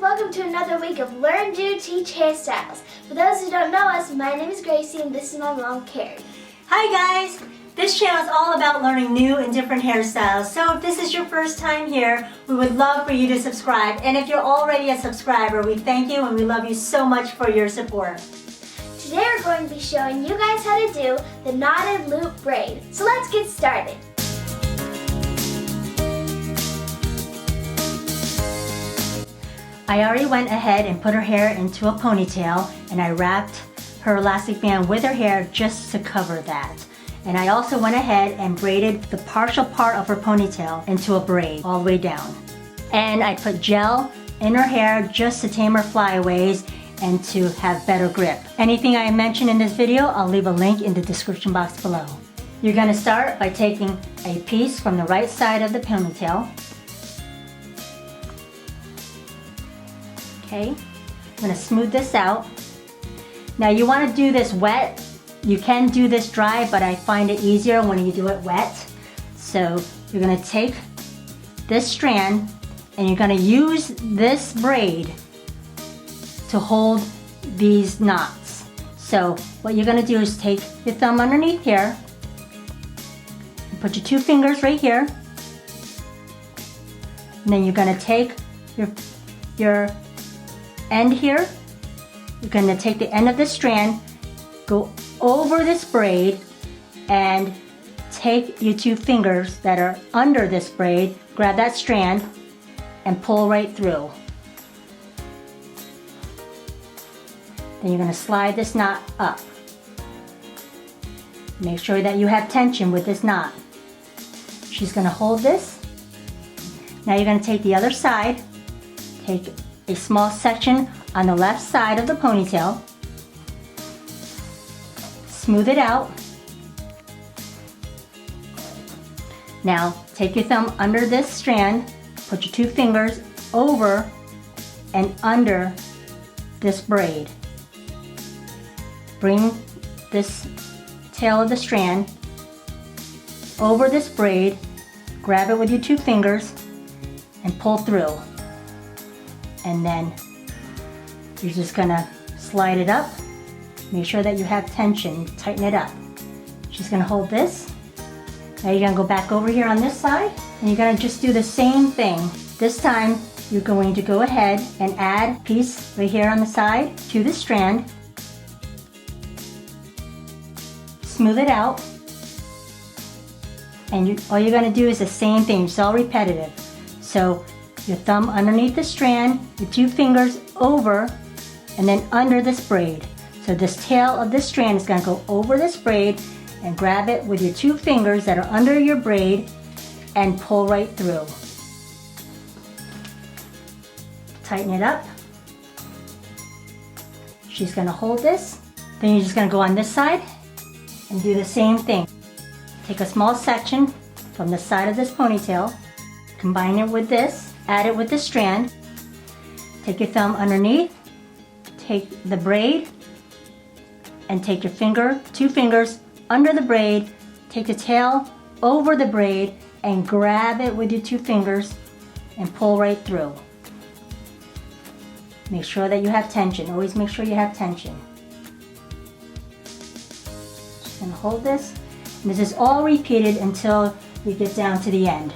welcome to another week of Learn, Do, Teach Hairstyles. For those who don't know us, my name is Graycie and this is my mom, Carrie. Hi guys! This channel is all about learning new and different hairstyles. So if this is your first time here, we would love for you to subscribe. And if you're already a subscriber, we thank you and we love you so much for your support. Today we're going to be showing you guys how to do the knotted loop braid. So let's get started. I already went ahead and put her hair into a ponytail, and I wrapped her elastic band with her hair just to cover that. And I also went ahead and braided the partial part of her ponytail into a braid all the way down. And I put gel in her hair just to tame her flyaways and to have better grip. Anything I mentioned in this video, I'll leave a link in the description box below. You're going to start by taking a piece from the right side of the ponytail. Okay, I'm going to smooth this out. Now you want to do this wet. You can do this dry, but I find it easier when you do it wet. So you're going to take this strand and you're going to use this braid to hold these knots. So what you're going to do is take your thumb underneath here and put your two fingers right here. And then you're going to take your end here. You're going to take the end of this strand, go over this braid, and take your two fingers that are under this braid, grab that strand, and pull right through. Then you're going to slide this knot up. Make sure that you have tension with this knot. She's going to hold this. Now you're going to take the other side, take a small section on the left side of the ponytail, smooth it out. Now take your thumb under this strand, put your two fingers over and under this braid. Bring this tail of the strand over this braid, grab it with your two fingers and pull through. And then you're just gonna slide it up. Make sure that you have tension, tighten it up. She's gonna hold this. Now you're gonna go back over here on this side and you're gonna just do the same thing. This time you're going to go ahead and add a piece right here on the side to the strand. Smooth it out. And all you're gonna do is the same thing, it's all repetitive. So your thumb underneath the strand, your two fingers over, and then under this braid. So this tail of this strand is going to go over this braid and grab it with your two fingers that are under your braid and pull right through. Tighten it up. She's going to hold this. Then you're just going to go on this side and do the same thing. Take a small section from the side of this ponytail, combine it with this, add it with the strand, take your thumb underneath, take the braid, and take your two fingers under the braid, take the tail over the braid, and grab it with your two fingers and pull right through. Make sure that you have tension. Always make sure you have tension. Just gonna hold this. And this is all repeated until you get down to the end.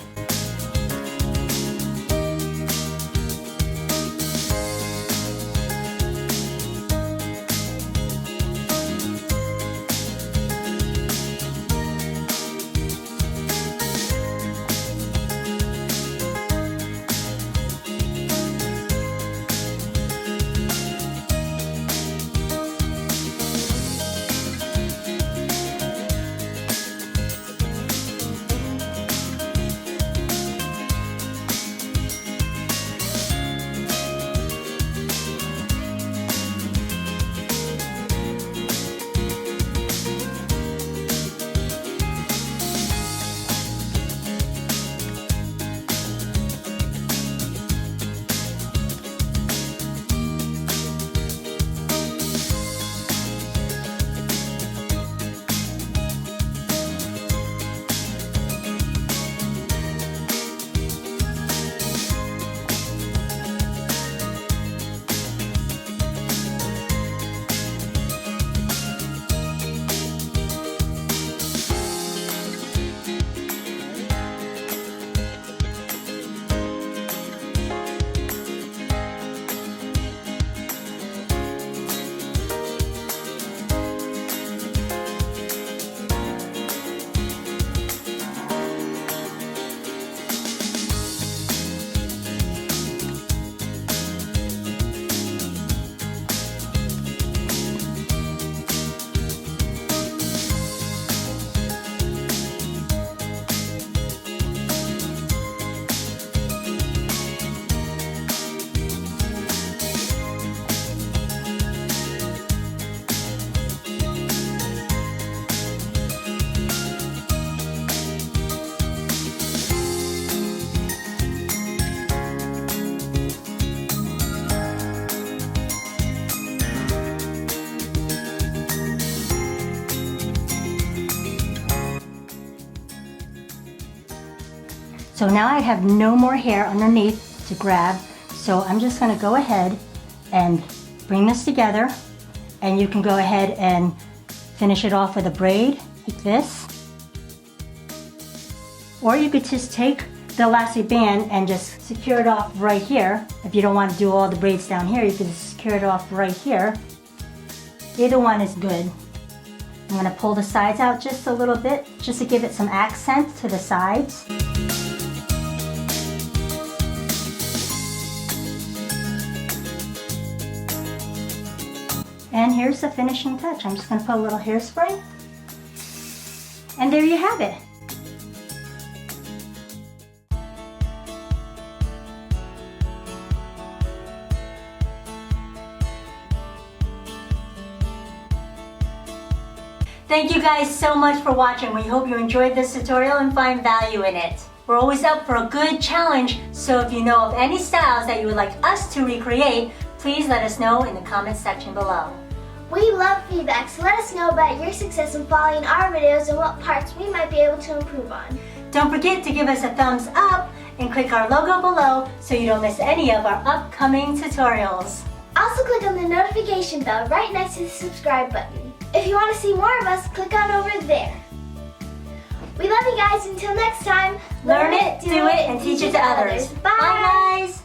So now I have no more hair underneath to grab. So I'm just gonna go ahead and bring this together, and you can go ahead and finish it off with a braid like this. Or you could just take the elastic band and just secure it off right here. If you don't want to do all the braids down here, you can just secure it off right here. Either one is good. I'm gonna pull the sides out just a little bit, just to give it some accent to the sides. And here's the finishing touch. I'm just gonna put a little hairspray. And there you have it. Thank you guys so much for watching. We hope you enjoyed this tutorial and find value in it. We're always up for a good challenge, so if you know of any styles that you would like us to recreate, please let us know in the comments section below. We love feedback, so let us know about your success in following our videos and what parts we might be able to improve on. Don't forget to give us a thumbs up and click our logo below so you don't miss any of our upcoming tutorials. Also click on the notification bell right next to the subscribe button. If you want to see more of us, click on over there. We love you guys. Until next time, Learn it, do it, and teach it to others. Bye. Bye guys!